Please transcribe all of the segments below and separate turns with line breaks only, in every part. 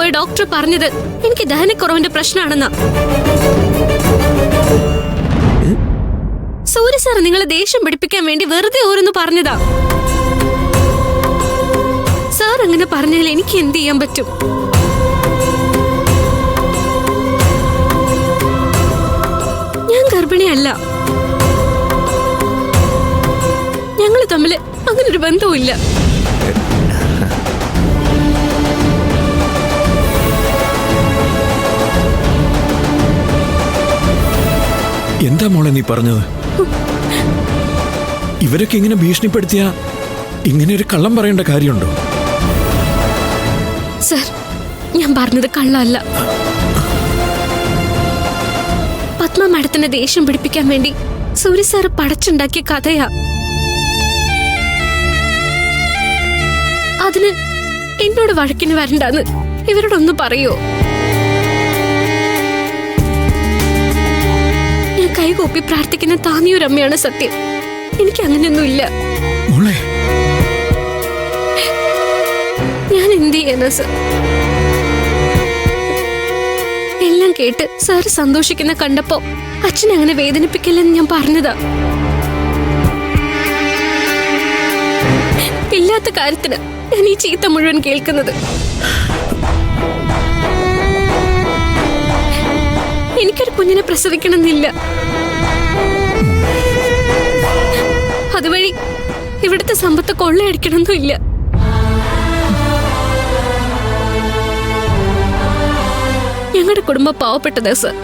പോയ ഡോക്ടർ പറഞ്ഞത് എനിക്ക് ദഹനക്കുറവിന്റെ പ്രശ്നമാണെന്നാ. സൂര്യ സാർ നിങ്ങളെ ദേഷ്യം പിടിപ്പിക്കാൻ വേണ്ടി വെറുതെ ഓരോന്ന് പറഞ്ഞതാ. സാർ അങ്ങനെ പറഞ്ഞാൽ എനിക്ക് എന്ത് ചെയ്യാൻ പറ്റും? ഞാൻ ഗർഭിണിയല്ല. ഞങ്ങള് തമ്മില് അങ്ങനൊരു ബന്ധവും ഇല്ല.
എന്താ മോളെ നീ പറഞ്ഞത്? ഇവരൊക്കെ ഇങ്ങനെ ഭീഷണിപ്പെടുത്തിയ ഇങ്ങനെ ഒരു കള്ളം പറയേണ്ട കാര്യമുണ്ടോ?
സർ, ഞാൻ പറഞ്ഞത് കള്ളല്ല. പത്മ മാഡത്തിന്റെ ദേഷ്യം പിടിപ്പിക്കാൻ വേണ്ടി സൂര്യ സാർ പടച്ചുണ്ടാക്കിയ കഥയാ. അതിന് എന്നോട് വഴക്കിന് വരണ്ടാന്ന് ഇവരോടൊന്ന് പറയോ? ഞാൻ കൈകൂപ്പി പ്രാർത്ഥിക്കുന്ന താന്നിയൊരമ്മയാണ് സത്യം. എനിക്ക് അങ്ങനെയൊന്നുമില്ല. ഞാൻ എന്ത് ചെയ്യാനാ സർ? എല്ലാം കേട്ട് സാർ സന്തോഷിക്കുന്ന കണ്ടപ്പോ അച്ഛനെ അങ്ങനെ വേദനിപ്പിക്കില്ലെന്ന് ഞാൻ പറഞ്ഞതാ. ഇല്ലാത്ത കാര്യത്തിന് ഞാൻ ഈ ചീത്ത മുഴുവൻ കേൾക്കുന്നത്. എനിക്കൊരു കുഞ്ഞിനെ പ്രസവിക്കണമെന്നില്ല. അതുവഴി ഇവിടുത്തെ സമ്പത്ത് കൊള്ളയടിക്കണമെന്നില്ല. ഞങ്ങളുടെ കുടുംബം പാവപ്പെട്ടതാ സർ.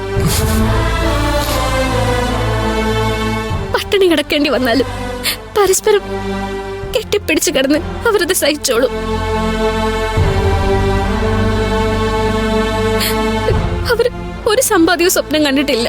പട്ടിണി കിടക്കേണ്ടി വന്നാലും പരസ്പരം കെട്ടിപ്പിടിച്ചു കിടന്ന് അവരത് സഹിച്ചോളൂ. അവര് ഒരു സമ്പാദ്യവും സ്വപ്നം കണ്ടിട്ടില്ല.